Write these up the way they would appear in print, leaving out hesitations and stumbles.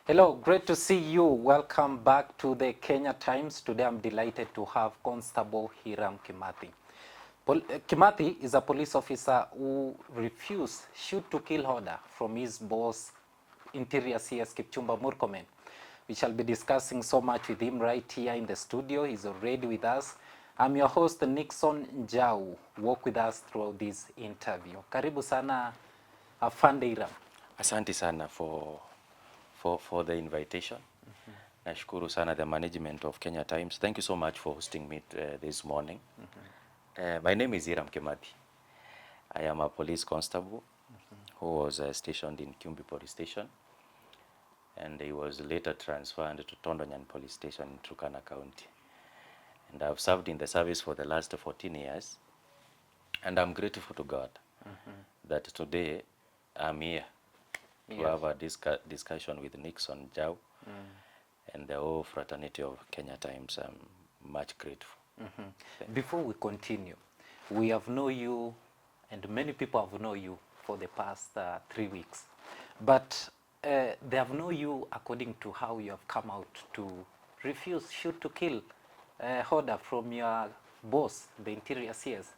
Hello, great to see you. Welcome back to the Kenya Times. Today I'm delighted to have Constable Hiram Kimathi. Kimathi is a police officer who refused shoot to kill order from his boss, Interior CS Kipchumba Murkomen. We shall be discussing so much with him right here in the studio. He's already with us. I'm your host, Nixon Njau. Walk with us throughout this interview. Karibu sana, Afande Hiram. Asante sana for the invitation. Nashukuru sana the management of Kenya Times. Thank you so much for hosting me this morning. My name is Hiram Kimathi. I am a police constable who was stationed in Kyumbi police station, and he was later transferred to Todonyang police station in Turkana County. And I've served in the service for the last 14 years, and I'm grateful to God that today I'm here to have a discussion with Nixon Jau and the whole fraternity of Kenya Times. I'm much grateful. Before we continue, we have known you, and many people have known you for the past 3 weeks. But they have known you according to how you have come out to refuse shoot to kill order from your boss, the Interior CS.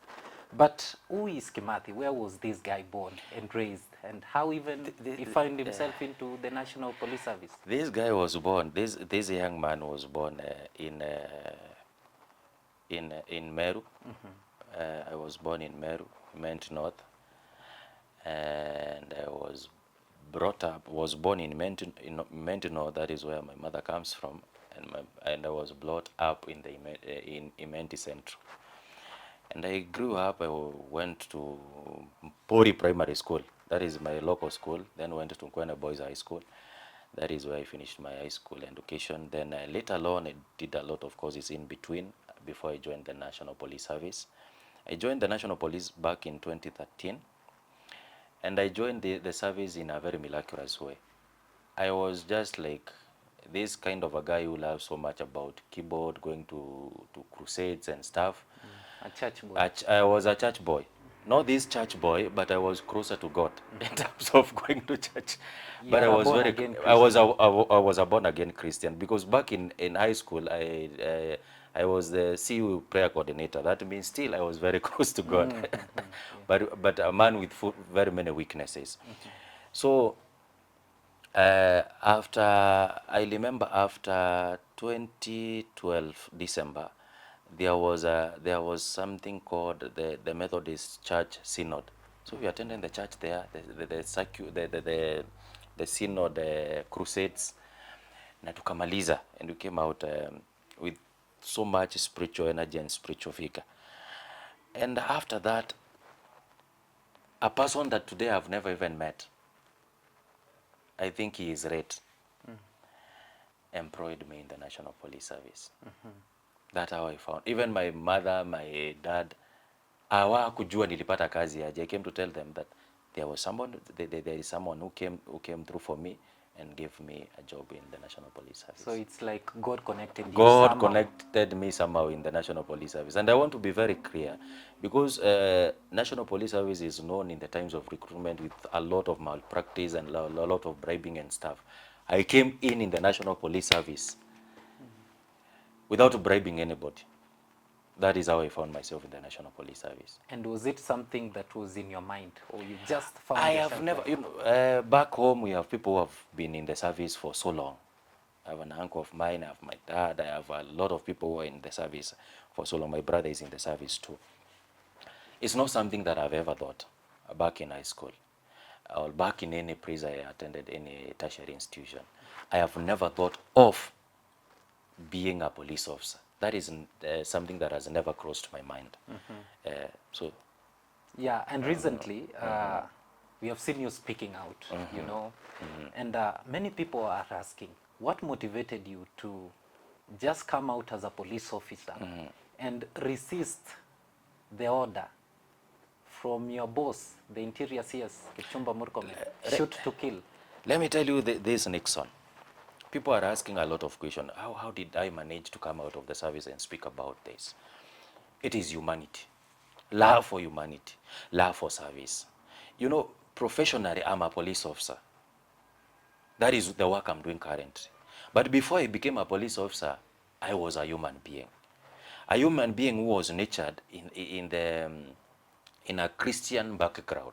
But who is Kimathi? Where was this guy born and raised? And how even he found himself into the National Police Service? This guy was born, this young man was born in Meru. I was born in Meru, Ment North. And I was born in Ment North, that is where my mother comes from. And I was brought up in Imenti Central. And I grew up, I went to Pori Primary School, that is my local school, then went to Nkwena Boys High School. That is where I finished my high school education. Then later on, I did a lot of courses in between before I joined the National Police Service. I joined the National Police back in 2013, and I joined the service in a very miraculous way. I was just like this kind of a guy who loves so much about keyboard, going to crusades and stuff. A church boy. I was a church boy. Not this church boy, but I was closer to God in terms of going to church. But I was I was a born again Christian, because back in high school I was the CU prayer coordinator. That means still I was very close to God. But a man with very many weaknesses. So I remember after 2012 December, there was something called the Methodist Church Synod. So we attended the church there, the synod, the crusades, na tukamaliza, and we came out with so much spiritual energy and spiritual vigor. And after that, a person that today I've never even met, I think he is right, employed me in the National Police Service. That's how I found. Even my mother, my dad, hawakujua nilipata kazi aje. I came to tell them that there was someone, there is someone who came through for me and gave me a job in the National Police Service. So it's like God connected you God somehow. connected me somehow in the National Police Service. And I want to be very clear, because National Police Service is known in the times of recruitment with a lot of malpractice and a lot of bribing and stuff. I came in the National Police Service without bribing anybody. That is how I found myself in the National Police Service. And was it something that was in your mind, or you just found I yourself have never, like back home we have people who have been in the service for so long. I have an uncle of mine, I have my dad, I have a lot of people who are in the service for so long. My brother is in the service too. It's not something that I've ever thought back in high school or back in any place I attended, any tertiary institution. I have never thought of being a police officer. That is something that has never crossed my mind. Yeah, and recently we have seen you speaking out, you know, and many people are asking, what motivated you to just come out as a police officer and resist the order from your boss, the Interior CS Kipchumba Murkomen, shoot to kill? Let me tell you this, Nixon. People are asking a lot of questions. How did I manage to come out of the service and speak about this? It is humanity. Love for humanity. Love for service. You know, professionally, I'm a police officer. That is the work I'm doing currently. But before I became a police officer, I was a human being. A human being who was nurtured in a Christian background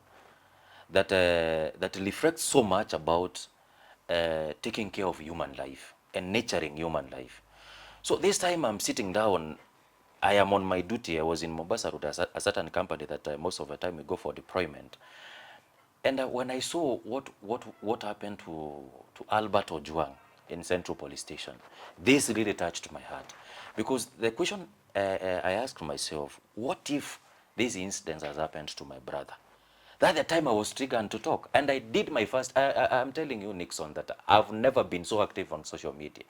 that reflects so much about taking care of human life and nurturing human life. So this time I'm sitting down, I am on my duty. I was in Mombasa Road, a certain company that most of the time we go for deployment. And when I saw what happened to Albert Ojwang in Central Police Station, this really touched my heart. Because the question I asked myself, what if this incident has happened to my brother? That the time I was triggered to talk. And I did my first, I'm telling you, Nixon, that I've never been so active on social media.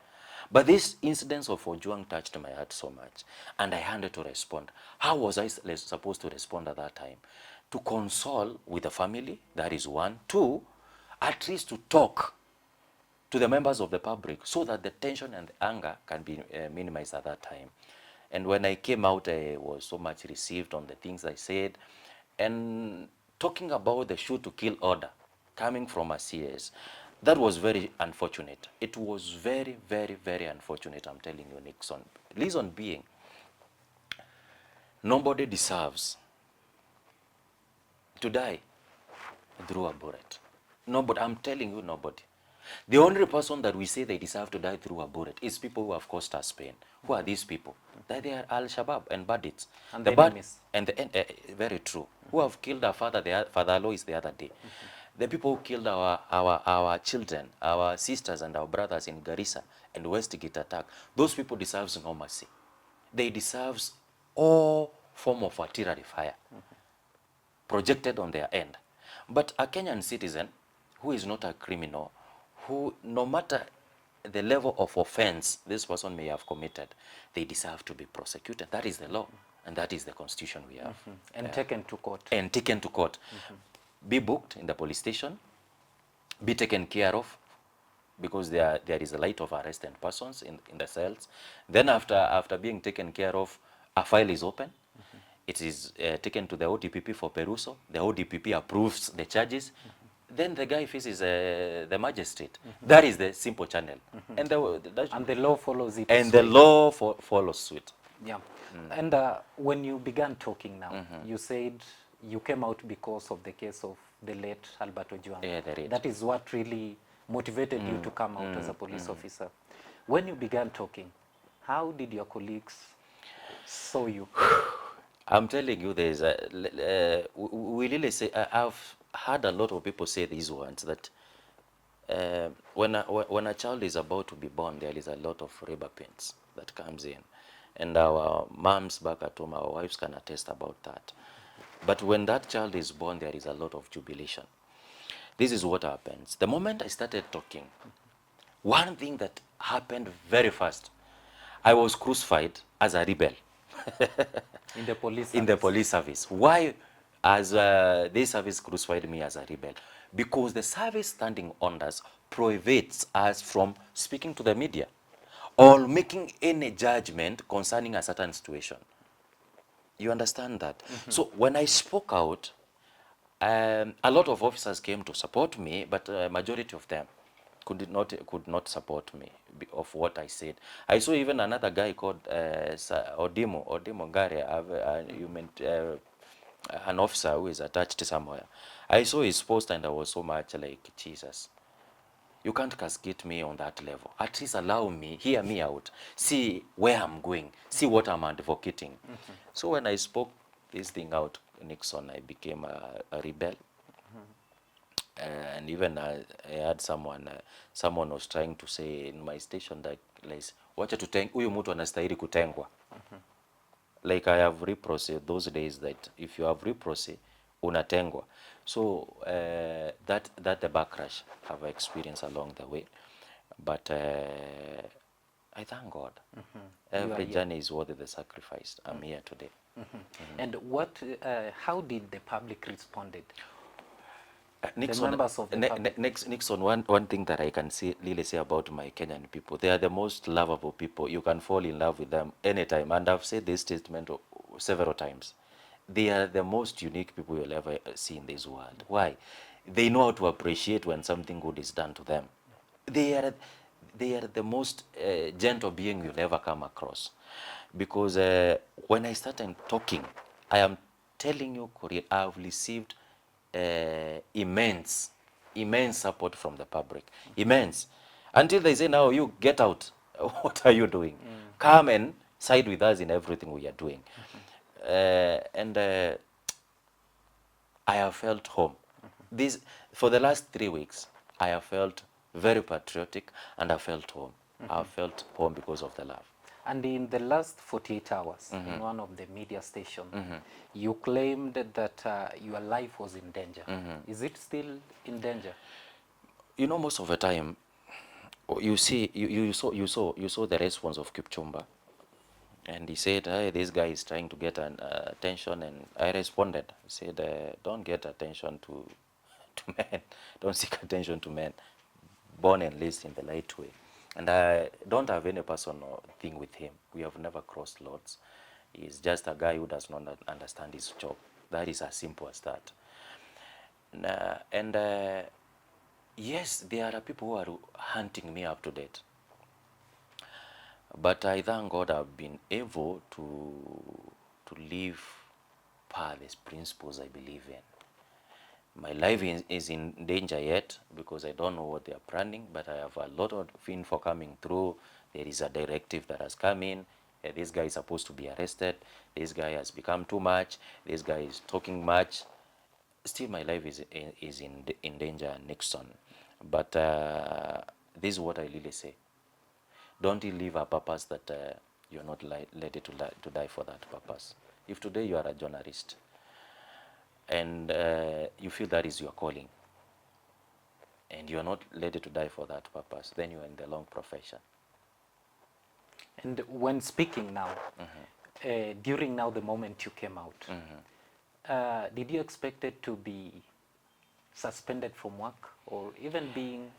But this incident of Ojwang touched my heart so much. And I had to respond. How was I supposed to respond at that time? To console with the family, that is one. Two, at least to talk to the members of the public so that the tension and the anger can be minimized at that time. And when I came out, I was so much received on the things I said. And talking about the shoot to kill order coming from a CS, that was very unfortunate. It was very, very, very unfortunate, I'm telling you, Nixon. Reason being, nobody deserves to die through a bullet. Nobody, I'm telling you, nobody. The only person that we say they deserve to die through a bullet is people who have caused us pain. Who are these people? That they are Al-Shabaab and bandits. And the the enemies. And the very true. Who have killed our father, Father Alois the other day. The people who killed our children, our sisters and our brothers in Garissa and Westgate attack, those people deserve no mercy. They deserve all form of artillery fire projected on their end. But a Kenyan citizen who is not a criminal, who no matter the level of offense this person may have committed, they deserve to be prosecuted. That is the law, and that is the constitution we have. And taken to court. And taken to court. Be booked in the police station, be taken care of, because there is a light of arrest and persons in the cells. Then after being taken care of, a file is open. It is taken to the ODPP for perusal. The ODPP approves the charges. Then the guy faces the magistrate. That is the simple channel. And And the law follows it. And the law follows suit. Yeah. And when you began talking now, you said you came out because of the case of the late Albert Ojwang. Yeah, that is what really motivated you to come out as a police officer. When you began talking, how did your colleagues saw you? I'm telling you, there's we really say, I've heard a lot of people say these words, that when a child is about to be born, there is a lot of labor pains that comes in. And our moms back at home, our wives can attest about that. But when that child is born, there is a lot of jubilation. This is what happens. The moment I started talking, one thing that happened very fast, I was crucified as a rebel. In the police service. In the police service. Why as this service crucified me as a rebel? Because the service standing orders prohibits us from speaking to the media or making any judgment concerning a certain situation. You understand that? So when I spoke out, a lot of officers came to support me, but majority of them could not support me of what I said. I saw even another guy called Odimo Gare. You meant an officer who is attached somewhere. I saw his post and I was so much like, Jesus, you can't cascade me on that level. At least allow me, hear me out, see where I'm going, see what I'm advocating. So when I spoke this thing out, Nixon, I became a rebel. And even I had someone was trying to say in my station that, like, wacha huyu mtu anastahili kutengwa. Like I have reprose those days that if you have reprose, unatengwa. So that the backlash have experienced along the way. But I thank God. Every journey is worth the sacrifice. I'm here today. And what? How did the public responded? Nixon, members of the public. Nixon, one thing that I can really say about my Kenyan people, they are the most lovable people. You can fall in love with them anytime. And I've said this statement several times. They are the most unique people you'll ever see in this world. Why? They know how to appreciate when something good is done to them. they are the most gentle being you'll ever come across, because when I started talking, I am telling you, Korea, I've received immense support from the public, immense, until they say, now you get out. What are you doing? Come and side with us in everything we are doing. And I have felt home. This, for the last 3 weeks, I have felt very patriotic, and I felt home. I have felt home because of the love. And in the last 48 hours, in one of the media stations, you claimed that your life was in danger. Is it still in danger? You know, most of the time, you see, you saw the response of Kipchumba, and he said, "Hey, this guy is trying to get an attention," and I responded, I said, "Don't get attention to men. Don't seek attention to men. Born and raised in the light way." And I don't have any personal thing with him. We have never crossed lots. He's just a guy who does not understand his job. That is as simple as that. And yes, there are people who are hunting me up to date. But I thank God I've been able to live per these principles I believe in. My life is in danger yet, because I don't know what they are planning, but I have a lot of info coming through. There is a directive that has come in. This guy is supposed to be arrested. This guy has become too much. This guy is talking much. Still, my life is in danger, Nixon. But this is what I really say. Don't you live a purpose that you're not ready to die for that purpose. If today you are a journalist, and you feel that is your calling, and you are not ready to die for that purpose, then you are in the wrong profession. And when speaking now, during now the moment you came out, did you expect it to be suspended from work, or even being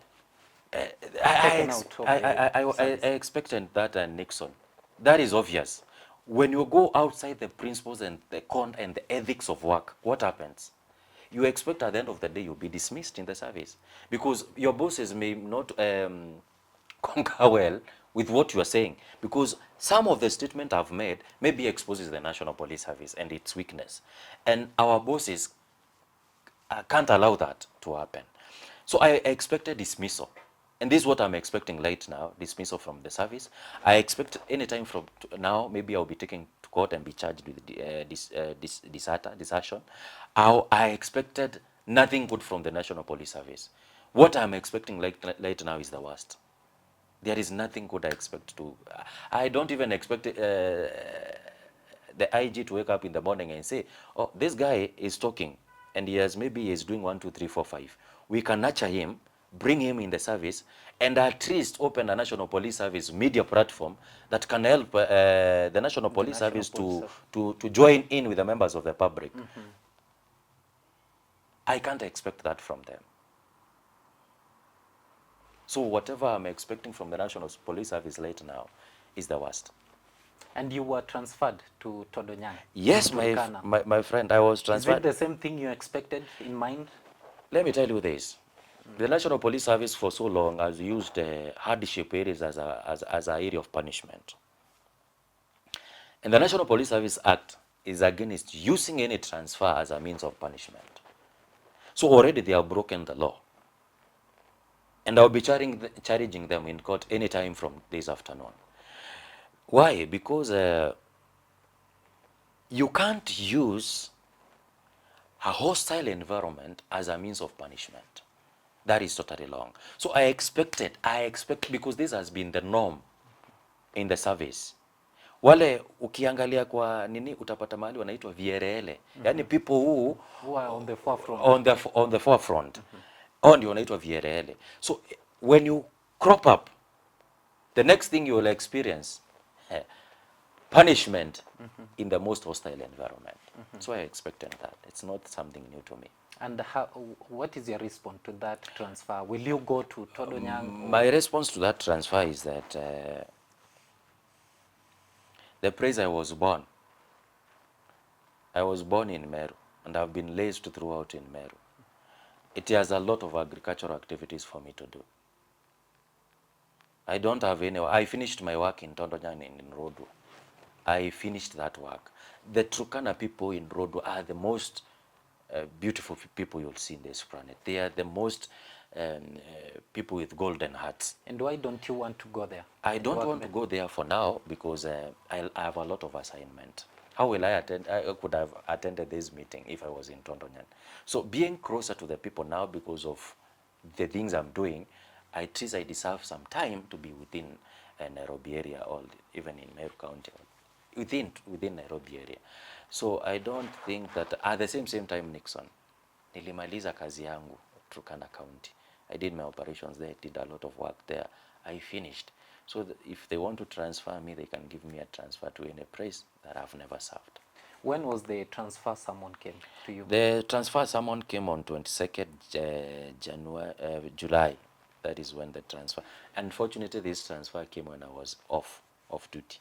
taken out of I expected that, Nixon. That is obvious. When you go outside the principles and the ethics of work, what happens? You expect at the end of the day you'll be dismissed in the service, because your bosses may not concur well with what you are saying, because some of the statement I've made maybe exposes the National Police Service and its weakness, and our bosses can't allow that to happen. So I expected dismissal. And this is what I'm expecting right now, dismissal from the service. I expect anytime from now, maybe I'll be taken to court and be charged with desertion. I expected nothing good from the National Police Service. What I'm expecting right now is the worst. There is nothing good I expect to. I don't even expect the IG to wake up in the morning and say, "Oh, this guy is talking, and maybe he's doing 1, 2, 3, 4, 5. We can nurture him, bring him in the service, and at least open a National Police Service media platform that can help the National Police Service to join in with the members of the public." I can't expect that from them. So whatever I'm expecting from the National Police Service right now is the worst. And you were transferred to Todonyang? Yes, my friend, I was transferred. Is it the same thing you expected in mind? Let me tell you this. The National Police Service for so long has used hardship areas as an area of punishment. And the National Police Service Act is against using any transfer as a means of punishment. So already they have broken the law. And I'll be charging them in court anytime from this afternoon. Why? Because you can't use a hostile environment as a means of punishment. That is totally wrong. So I expect, because this has been the norm in the service. Wale ukiangalia kwa nini utapata mahali wanaitwa VRL. Yani people who are on the forefront. On the forefront. Ndio wanaitwa VRL. So when you crop up, the next thing you will experience punishment in the most hostile environment. So I expected that. It's not something new to me. And what is your response to that transfer? Will you go to Todonyang? My response to that transfer is that the place I was born in Meru, and I've been raised throughout in Meru. It has a lot of agricultural activities for me to do. I don't have any. I finished my work in Todonyang in Rodwa. I finished that work. The Turkana people in Rodwa are the most beautiful people you'll see in this planet. They are the most people with golden hearts. And why don't you want to go there? I don't want to go there for now because I have a lot of assignment. How will I attend? I could have attended this meeting if I was in Todonyang. So being closer to the people now because of the things I'm doing, I deserve some time to be within Nairobi area or even in Meru County, within Nairobi area. So I don't think that at the same time, Nixon, nilimaliza kazi yangu Turkana County. I did my operations there, did a lot of work there. I finished. So if they want to transfer me, they can give me a transfer to any place that I've never served. When was the transfer summon came to you? The transfer summon came on 22nd July. That is when the transfer. Unfortunately, this transfer came when I was off duty.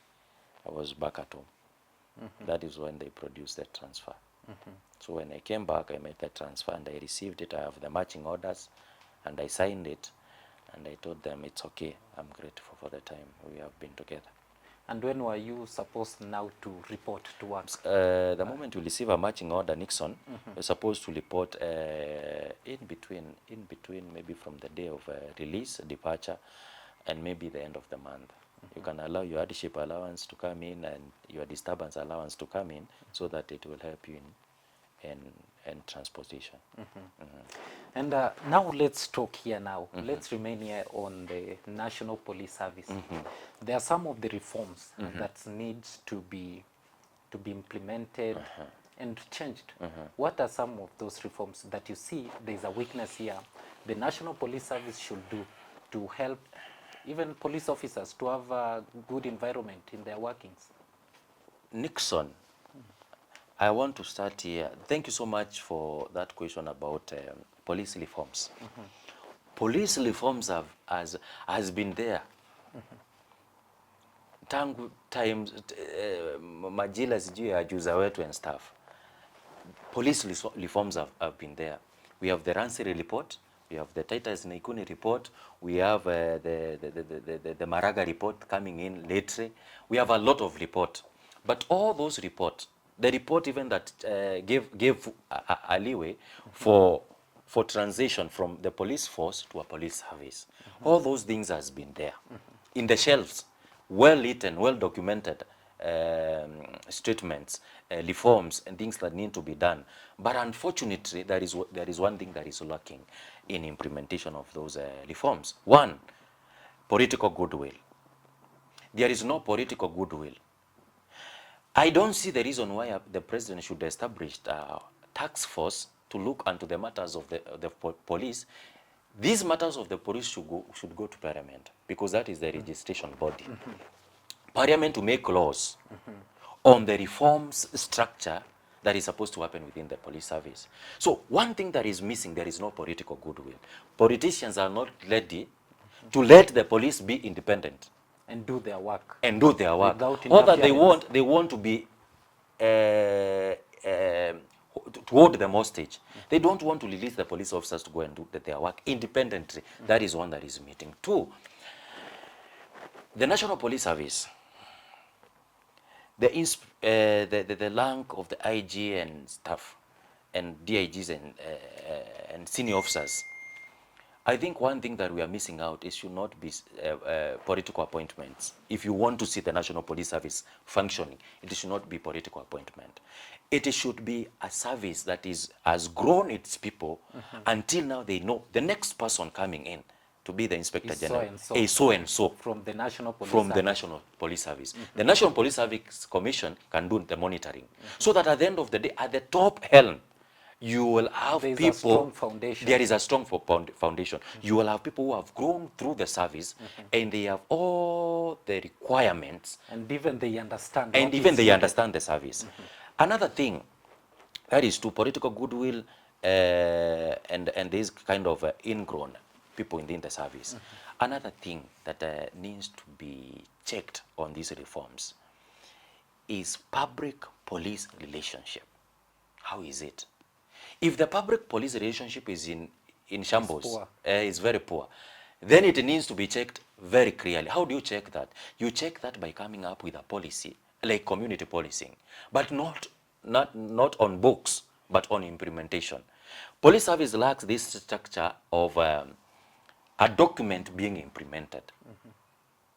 I was back at home. That is when they produced the transfer. So when I came back, I made the transfer and I received it. I have the matching orders and I signed it. And I told them it's okay. I'm grateful for the time we have been together. And when were you supposed now to report to work? The moment you receive a matching order, Nixon, you're supposed to report in between, maybe from the day of release, departure, and maybe the end of the month. You can allow your hardship allowance to come in and your disturbance allowance to come in so that it will help you in transportation. And now let's talk here now. Let's remain here on the National Police Service. There are some of the reforms that needs to be implemented and changed. What are some of those reforms that you see there's a weakness here the National Police Service should do to help even police officers to have a good environment in their workings? Nixon, I want to start here. Thank you so much for that question about police reforms. Police reforms has been there. Tangu times majila sijui ya juza wetu and stuff. Police reforms have been there. We have the Ranseri report, we have the Titus Naikuni report, we have the Maraga report coming in lately. We have a lot of reports. But all those reports, the report even that gave a leeway for transition from the police force to a police service. All those things has been there. In the shelves, well written, well documented statements, reforms and things that need to be done. But unfortunately, there is one thing that is lacking in implementation of those reforms. One, political goodwill. There is no political goodwill. I don't see the reason why the president should establish a task force to look into the matters of the police. These matters of the police should go to Parliament because that is the registration body. Parliament to make laws on the reforms structure that is supposed to happen within the police service. So one thing that is missing, there is no political goodwill. Politicians are not ready to let the police be independent. And do their work. And do their work. Without All that they want to be to hold them hostage. They don't want to release the police officers to go and do their work independently. That is one that is meeting. Two, the National Police Service, the rank of the IG and staff, and DIGs and senior officers. I think one thing that we are missing out is should not be political appointments. If you want to see the National Police Service functioning, it should not be political appointment. It should be a service that has grown its people until now they know the next person coming in to be the Inspector General is so and so. From the National Police From Service. the National Police Service. The National Police Service Commission can do the monitoring. So that at the end of the day, at the top helm, you will have There is people. a strong foundation. There is a strong foundation. You will have people who have grown through the service and they have all the requirements. And even they understand. And even they understand the service. Another thing, that is to political goodwill and this kind of ingrown people within the service. Another thing that needs to be checked on these reforms is public-police relationship. How is it? If the public-police relationship is in shambles, it's very poor. then it needs to be checked very clearly. How do you check that? You check that by coming up with a policy, like community policing, but not on books, but on implementation. Police service lacks this structure of a document being implemented.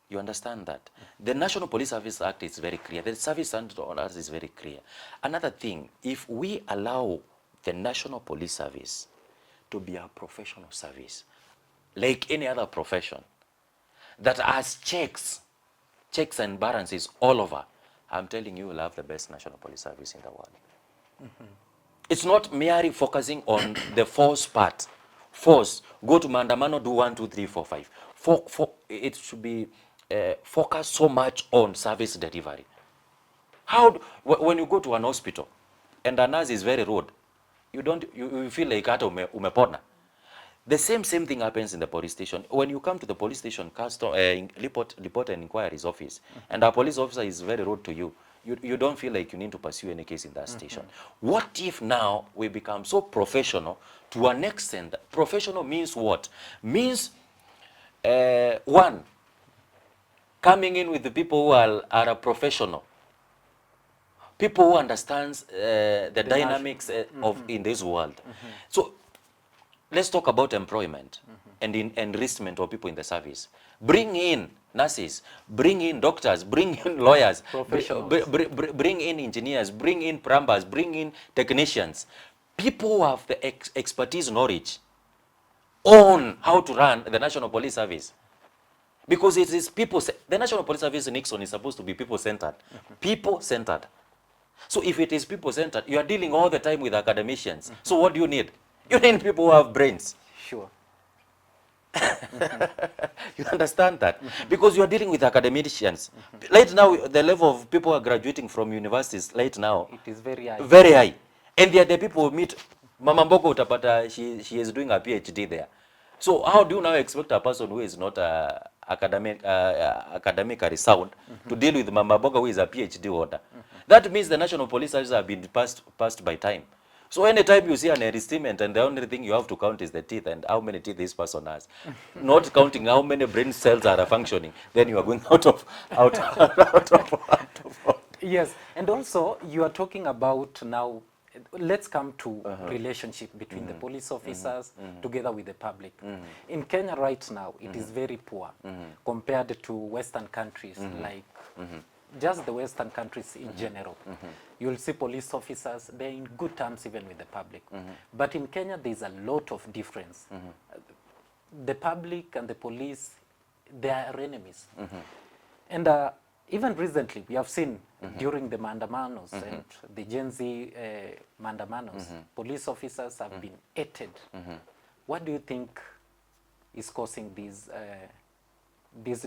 You understand that? The National Police Service Act is very clear. The service standard on us is very clear. Another thing, if we allow the National Police Service to be a professional service, like any other profession, that has checks and balances all over, I'm telling you, we'll have the best National Police Service in the world. It's not merely focusing on the force part. Force, go to Mandamano, do 1, 2, 3, 4, 5. It should be focused so much on service delivery. When you go to an hospital and a nurse is very rude, you feel like hata umepona. The same thing happens in the police station. When you come to the police station, report and inquiries office, and a police officer is very rude to you, you don't feel like you need to pursue any case in that station. What if now we become so professional to an extent? Professional means what? Means, one, coming in with the people who are a professional. People who understands the dynamics of in this world. So let's talk about employment and enlistment of people in the service. Bring in nurses, bring in doctors, bring in lawyers, bring in engineers, bring in plumbers, bring in technicians. People who have the expertise, knowledge on how to run the National Police Service. Because it is people, the National Police Service in Nixon is supposed to be people-centered. People-centered. So if it is people-centered, you are dealing all the time with academicians. So what do you need? You need people who have brains. Sure. You understand that? Because you are dealing with academicians. Right now, the level of people who are graduating from universities right now, it is very high. Very high. And they are the people who meet. Mama Mboko Utapata, she is doing a PhD there. So how do you now expect a person who is not academically sound to deal with Mama Mboko who is a PhD holder? That means the National Police Service have been passed by time. So anytime you see an enlistment and the only thing you have to count is the teeth and how many teeth this person has, not counting how many brain cells are functioning, then you are going out of. Yes, and also you are talking about now, let's come to relationship between the police officers together with the public. In Kenya right now, it is very poor compared to Western countries like just the Western countries in general. You'll see police officers, they're in good terms even with the public. But in Kenya, there's a lot of difference. The public and the police, they are enemies. And even recently, we have seen during the Mandamanos and the Gen Z Mandamanos, police officers have been hated. What do you think is causing this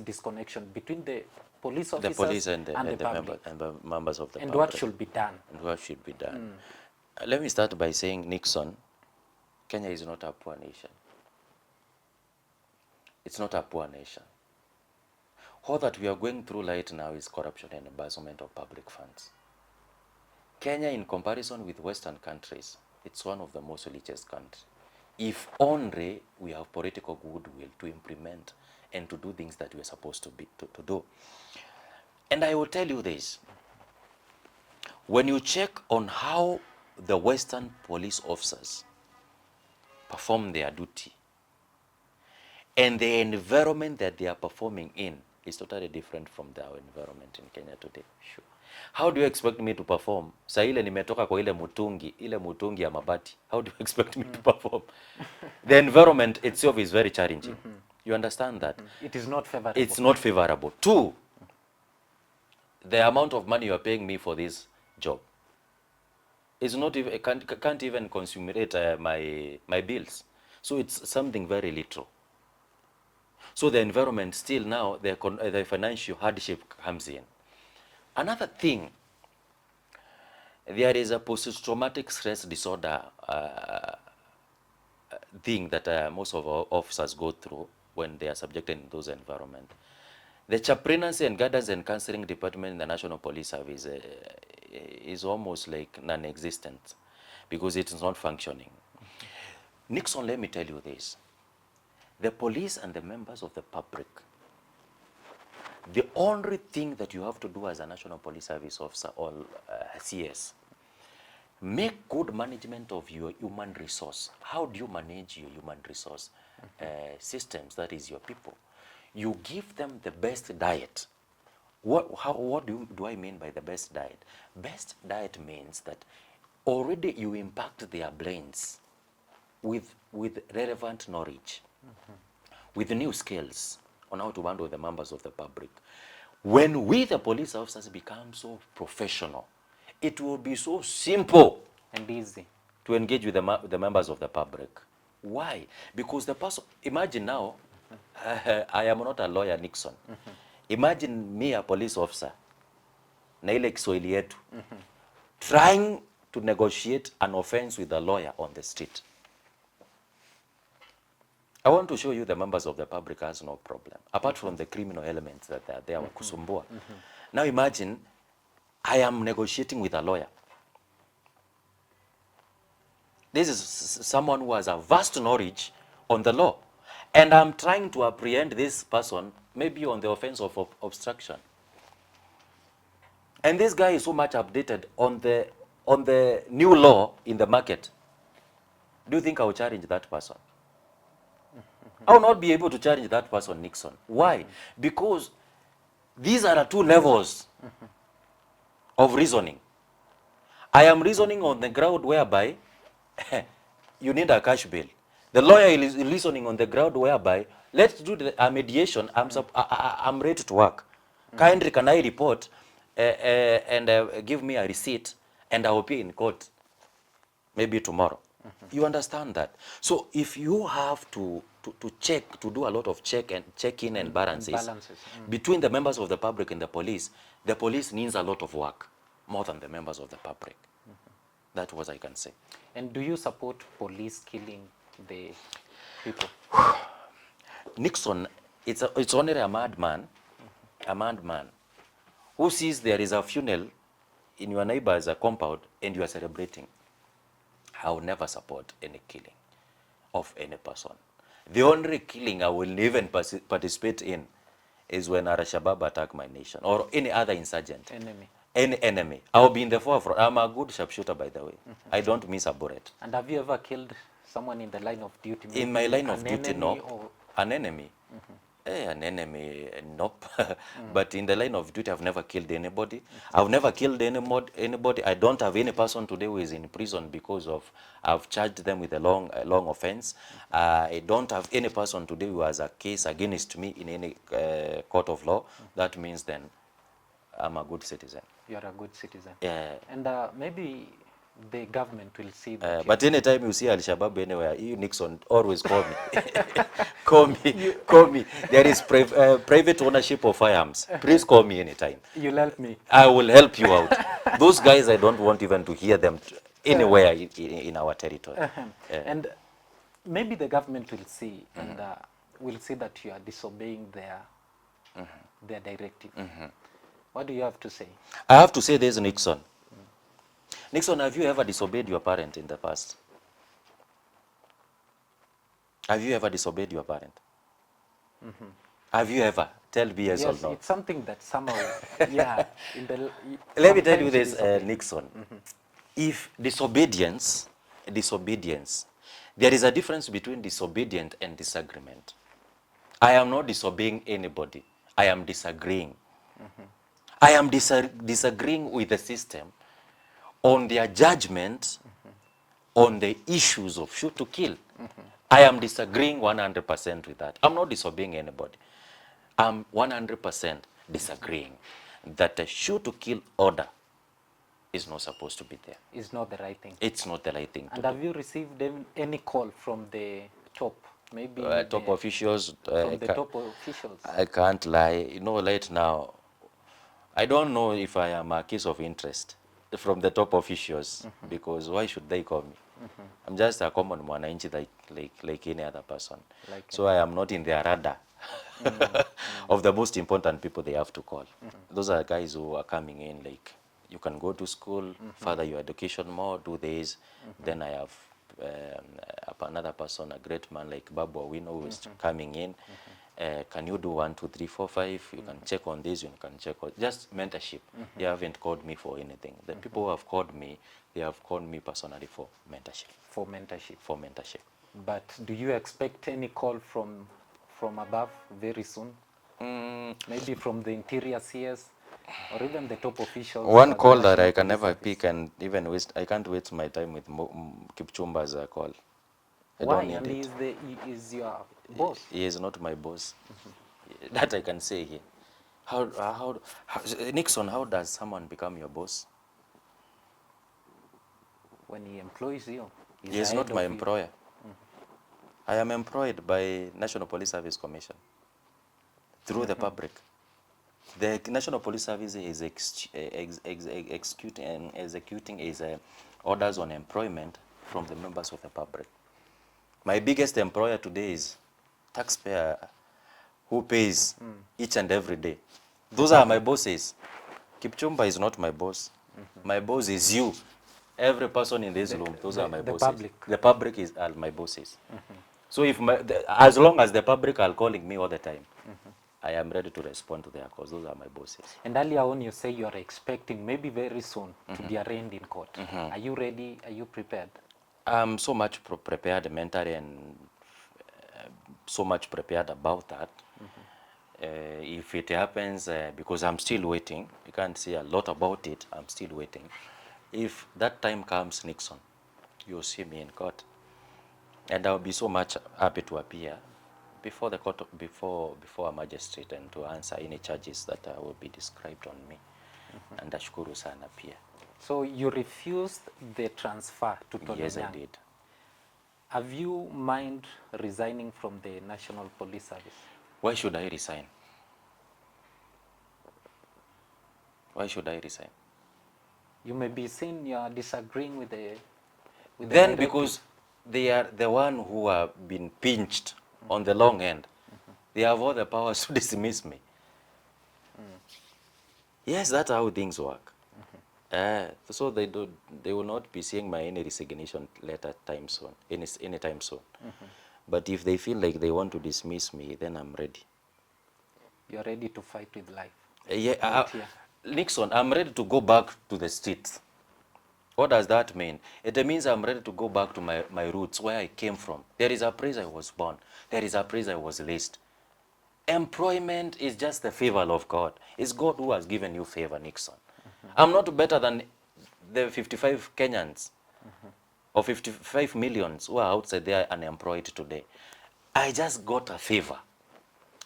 disconnection between the police officers and the public? the members of the and public? what should be done? And what should be done? Let me start by saying, Nixon, Kenya is not a poor nation. It's not a poor nation. All that we are going through right now is corruption and embezzlement of public funds. Kenya, in comparison with Western countries, it's one of the most richest countries. If only we have political goodwill to implement and to do things that we are supposed to do. And I will tell you this. When you check on how the Western police officers perform their duty and the environment that they are performing in is totally different from our environment in Kenya today. Sure. How do you expect me to perform? Sa ile nimetoka kwa ile mutungi ya mabati. How do you expect me to perform? The environment itself is very challenging. You understand that? It is not favorable. It's not favorable. Two, the amount of money you are paying me for this job is not even, can't even consummate my bills. So it's something very little. So the environment still now, the financial hardship comes in. Another thing, there is a post-traumatic stress disorder thing that most of our officers go through when they are subjected in those environments. The chaplaincy and guidance and counseling department in the National Police Service is almost like non-existent because it is not functioning. Nixon, let me tell you this. The police and the members of the public, the only thing that you have to do as a National Police Service officer or CS, make good management of your human resource. How do you manage your human resource systems, that is your people? You give them the best diet. What do I mean by the best diet? Best diet means that already you impact their brains with relevant knowledge, with new skills on how to handle the members of the public. When we, the police officers, become so professional, it will be so simple and easy to engage with the members of the public. Why? Because the person, imagine now, I am not a lawyer, Nixon. Imagine me, a police officer, na ile Kiswahili yetu, trying to negotiate an offense with a lawyer on the street. I want to show you the members of the public has no problem, apart from the criminal elements that are there, kusumbua. Now imagine, I am negotiating with a lawyer. This is someone who has a vast knowledge on the law. And I'm trying to apprehend this person, maybe on the offense of obstruction. And this guy is so much updated on the new law in the market. Do you think I will challenge that person? I will not be able to challenge that person, Nixon. Why? Because these are the two levels of reasoning. I am reasoning on the ground whereby you need a cash bill. The lawyer is reasoning on the ground whereby, let's do a mediation, I'm ready to work. Kindly can I report and give me a receipt and I will pay in court, maybe tomorrow. You understand that? So if you have to check, to do a lot of check-in and balances, between the members of the public and the police needs a lot of work, more than the members of the public. That's what I can say. And do you support police killing the people? Nixon, it's only a madman, who sees there is a funeral in your neighbor's compound and you are celebrating. I will never support any killing of any person. The only killing I will even participate in is when Al-Shabaab attack my nation or any other insurgent. Any enemy. I will be in the forefront. I'm a good sharpshooter, by the way. I don't miss a bullet. And have you ever killed someone in the line of duty? In my line of duty, no. An enemy? An enemy, nope. But in the line of duty, I've never killed anybody. I've never killed anybody. I don't have any person today who is in prison because of I've charged them with a long offense. I don't have any person today who has a case against me in any court of law. That means then I'm a good citizen. You are a good citizen. Yeah. And maybe the government will see that. But anytime you see Al-Shabaab anywhere, you Nixon, always call me. call me. There is private ownership of firearms. Please call me anytime. You'll help me. I will help you out. Those guys, I don't want even to hear them anywhere in our territory. And maybe the government will see and will see that you are disobeying their directive. What do you have to say? I have to say this, Nixon. Nixon, have you ever disobeyed your parent in the past? Have you ever disobeyed your parent? Have you ever? Tell me yes or no. It's something that somehow, yeah. Let me tell you this, Nixon. If disobedience, there is a difference between disobedient and disagreement. I am not disobeying anybody. I am disagreeing. I am disagreeing with the system on their judgment on the issues of shoot to kill. I am disagreeing 100% with that. I'm not disobeying anybody. I'm 100% disagreeing that the shoot to kill order is not supposed to be there. It's not the right thing. It's not the right thing to do. And have you received any call from the top? Maybe top officials. From the top officials. I can't lie. You know, right now, I don't know if I am a case of interest from the top officials, because why should they call me? I'm just a common mwananchi like any other person. So I am not in their radar of the most important people they have to call. Those are guys who are coming in like, you can go to school, further your education more, do this. Then I have another person, a great man like Babu Awino, who is coming in. Can you do 1, 2, 3, 4, 5? You can check on this, you can check on just mentorship. They haven't called me for anything. The people who have called me, they have called me personally for mentorship. For mentorship. For mentorship. But do you expect any call from above very soon? Maybe from the interior CS or even the top officials? One at the call that National I can Police never Service? pick, and even waste, I can't waste my time with Kipchumba's call. I Why? don't need And it. he is your boss. He is not my boss. That I can say here. How Nixon, how does someone become your boss? When he employs you, he's He is not ahead my of you. employer. I am employed by National Police Service Commission through the public. The National Police Service is executing his orders on employment from the members of the public. My biggest employer today is taxpayer who pays each and every day. Those are my bosses. Kipchumba is not my boss. My boss is you. Every person in this room, those are my bosses. Public. The public are my bosses. So if as long as the public are calling me all the time, I am ready to respond to their calls. Those are my bosses. And earlier on you say you are expecting maybe very soon to be arraigned in court. Are you ready? Are you prepared? I'm so much prepared mentally and so much prepared about that. If it happens, because I'm still waiting, you can't say a lot about it, I'm still waiting. If that time comes, Nixon, you'll see me in court. And I'll be so much happy to appear before the court, before a magistrate, and to answer any charges that will be described on me. And nashukuru sana pia. So you refused the transfer to Todonyang? Yes, I did. Have you mind resigning from the National Police Service? Why should I resign? Why should I resign? You may be saying you are disagreeing with the Then because they are the one who have been pinched on the long end, they have all the powers to dismiss me. Yes, that's how things work. So they will not be seeing my any resignation letter time soon, anytime soon. But if they feel like they want to dismiss me, then I'm ready. You're ready to fight with life? Yeah, Nixon, I'm ready to go back to the streets. What does that mean? It means I'm ready to go back to my roots, where I came from. There is a place I was born. There is a place I was raised. Employment is just the favor of God. It's God who has given you favor, Nixon. I'm not better than the 55 Kenyans or 55 millions who are outside there unemployed today. I just got a favor.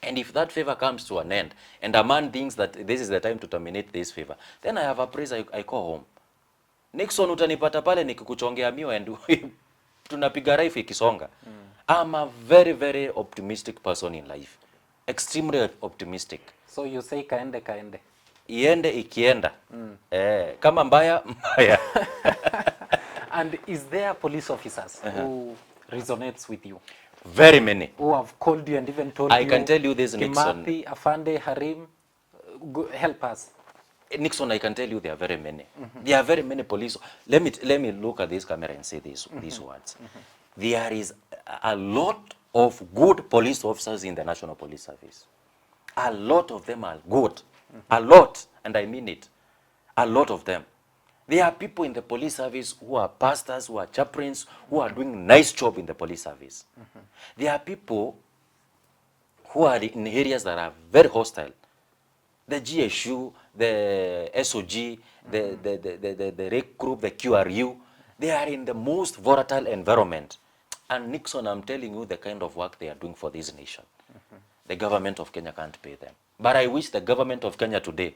And if that favor comes to an end, and a man thinks that this is the time to terminate this favor, then I have a place I call home. Nixon, utanipata pale nikikuchongea mio and tunapiga life ikisonga. I'm a very, very optimistic person in life. Extremely optimistic. So you say kaende kaende? Iende ikienda. Kama mbaya, mbaya. And is there police officers who resonates with you? Very many. Who have called you and even told you? I can tell you this, Nixon. Kimathi, Afande, Hiram, help us. Nixon, I can tell you there are very many. There are very many police. Let me look at this camera and say these words. There is a lot of good police officers in the National Police Service. A lot of them are good. A lot, and I mean it. A lot of them. There are people in the police service who are pastors, who are chaplains, who are doing nice job in the police service. There are people who are in areas that are very hostile. The GSU, the SOG, the REC group, the QRU, they are in the most volatile environment. And Nixon, I'm telling you the kind of work they are doing for this nation. The government of Kenya can't pay them. But I wish the government of Kenya today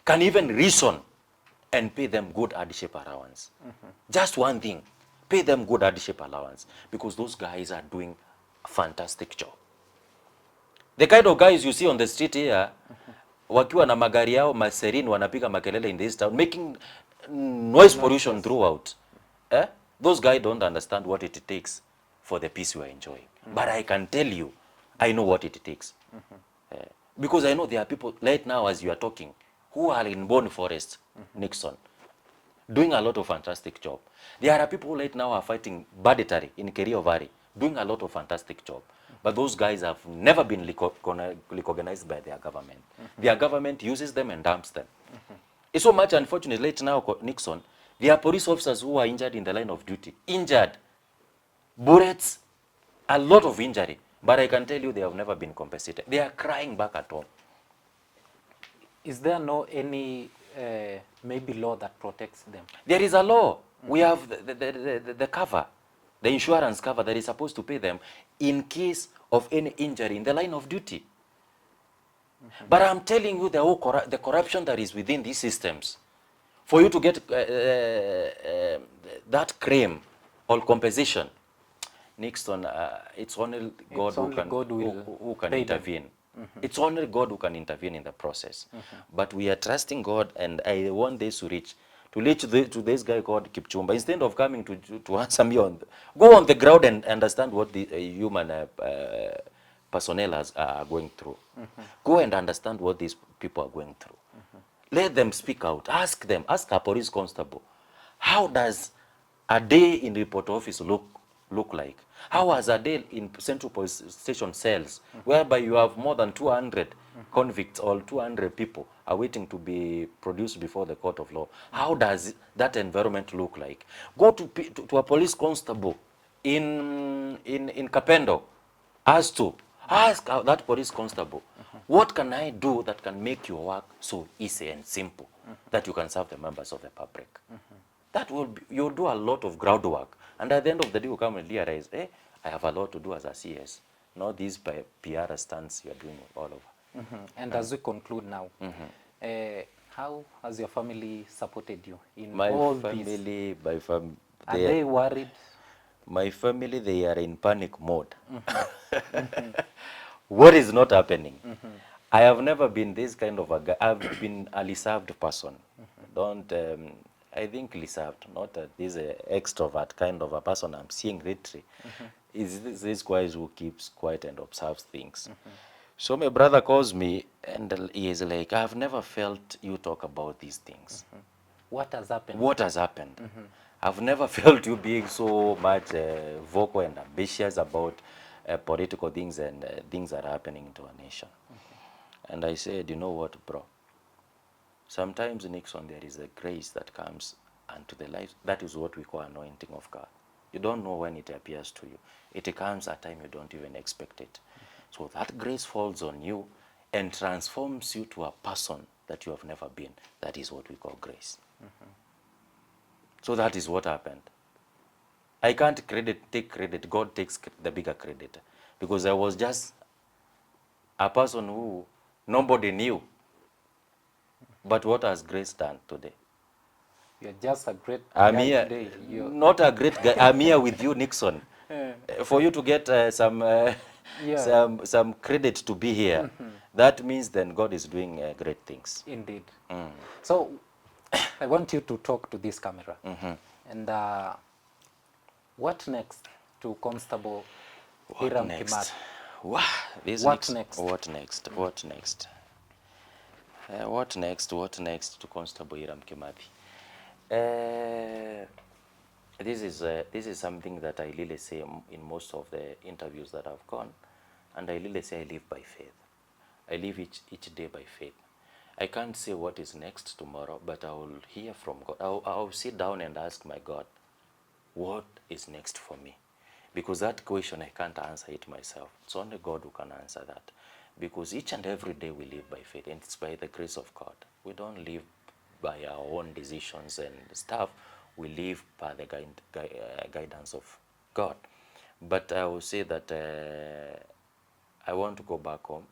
can even reason and pay them good hardship allowance. Just one thing, pay them good hardship allowance, because those guys are doing a fantastic job. The kind of guys you see on the street here, wakiwa na magari yao maserini wanapiga makelele in this town, making noise pollution throughout. Those guys don't understand what it takes for the peace we are enjoying. But I can tell you, I know what it takes. Because I know there are people right now as you are talking who are in Boni Forest, Nixon. doing a lot of fantastic job. There are people right now are fighting banditry in Kerio Valley, doing a lot of fantastic job. But those guys have never been recognized by their government. Their government uses them and dumps them. It's so much unfortunate right now, Nixon, there are police officers who are injured in the line of duty. Injured. Bullets, a lot of injury. But I can tell you they have never been compensated. They are crying back at home. Is there no any maybe law that protects them? There is a law. We have the cover, the insurance cover that is supposed to pay them in case of any injury in the line of duty. But I'm telling you the corruption that is within these systems, for you to get that claim or compensation, Nixon, it's only God who can intervene. It's only God who can intervene in the process. But we are trusting God, and I want this to reach to this guy called Kipchumba. Instead of coming to answer me go on the ground and understand what the human personnel are going through. Go and understand what these people are going through. Let them speak out. Ask them. Ask a police constable. How does a day in report office look like? How was a day in Central Police Station cells, whereby you have more than 200 convicts or 200 people are waiting to be produced before the court of law? How does that environment look like? Go to a police constable in Kapendo. Ask that police constable, what can I do that can make your work so easy and simple that you can serve the members of the public? That will be, you'll do a lot of groundwork. And at the end of the day, you come and realize, I have a lot to do as a CS. Not these PR stunts you're doing all over. And as we conclude now, how has your family supported you in My all family, this? Are they worried? My family, they are in panic mode. What is not happening? I have never been this kind of a guy. I've been a reserved person. I think reserved, not this extrovert kind of a person I'm seeing lately. Is this guy who keeps quiet and observes things. So my brother calls me and he is like, I've never felt you talk about these things. What has happened? What has happened? I've never felt you being so much vocal and ambitious about political things and things that are happening to our nation. And I said, you know what, bro? Sometimes, Nixon, there is a grace that comes unto the life. That is what we call anointing of God. You don't know when it appears to you. It comes at a time you don't even expect it. So that grace falls on you and transforms you to a person that you have never been. That is what we call grace. So that is what happened. I can't take credit. God takes the bigger credit. Because I was just a person who nobody knew. But what has grace done today? You're just a great I'm guy here, today. not a great guy. I'm here with you, Nixon. For you to get some credit to be here, that means then God is doing great things. Indeed. So I want you to talk to this camera. And what next to Constable Hiram Kimathi? What next? What next to Constable Hiram Kimathi? This is something that I really say in most of the interviews that I've gone, and I really say I live by faith. I live each day by faith. I can't say what is next tomorrow, but I will hear from God. I'll sit down and ask my God, what is next for me? Because that question, I can't answer it myself. It's only God who can answer that. Because each and every day we live by faith, and it's by the grace of God. We don't live by our own decisions and stuff. We live by the guidance of God. But I will say that I want to go back home,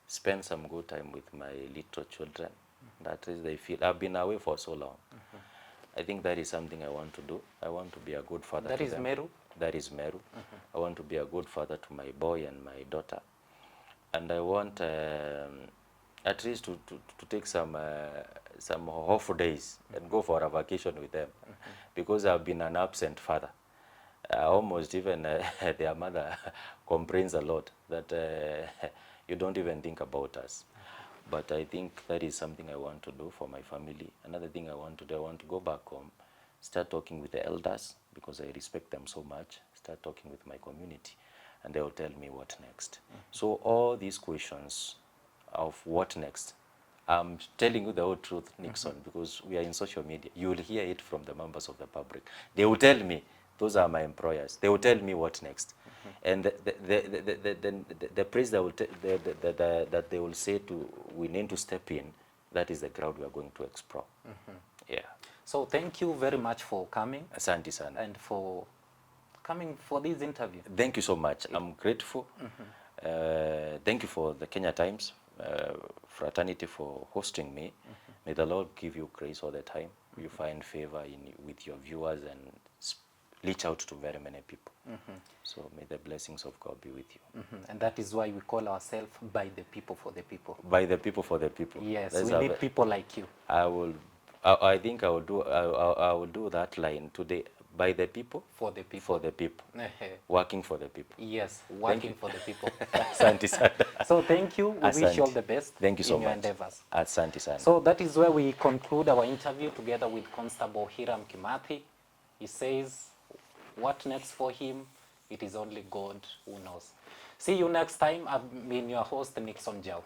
spend some good time with my little children. That is, they feel I've been away for so long. I think that is something I want to do. I want to be a good father to them. That is Meru? That is Meru. I want to be a good father to my boy and my daughter. And I want at least to take some off days and go for a vacation with them. Because I've been an absent father. Almost even their mother complains a lot that you don't even think about us. But I think that is something I want to do for my family. Another thing I want to do, I want to go back home, start talking with the elders, because I respect them so much, start talking with my community, and they will tell me what next. So all these questions of what next, I'm telling you the whole truth, Nixon, because we are in social media. You will hear it from the members of the public. They will tell me, those are my employers. They will tell me what next. And the place that, that they will say to, we need to step in, that is the ground we are going to explore. Yeah. So thank you very much for coming. Asante sana. And for coming for this interview. Thank you so much. I'm grateful. Thank you for the Kenya Times fraternity for hosting me. May the Lord give you grace all the time. You find favor with your viewers and reach out to very many people. So may the blessings of God be with you. And that is why we call ourselves by the people for the people. By the people for the people. Yes, we need people like you. I think I will do that line today. By the people, for the people. For the people. Working for the people. Yes, working for the people. Asante sana. So thank you. We wish you all the best. Thank you so in your much. endeavors. Asante sana. So that is where we conclude our interview together with Constable Hiram Kimathi. He says, what next for him? It is only God who knows. See you next time. I've been your host, Nixon Jau.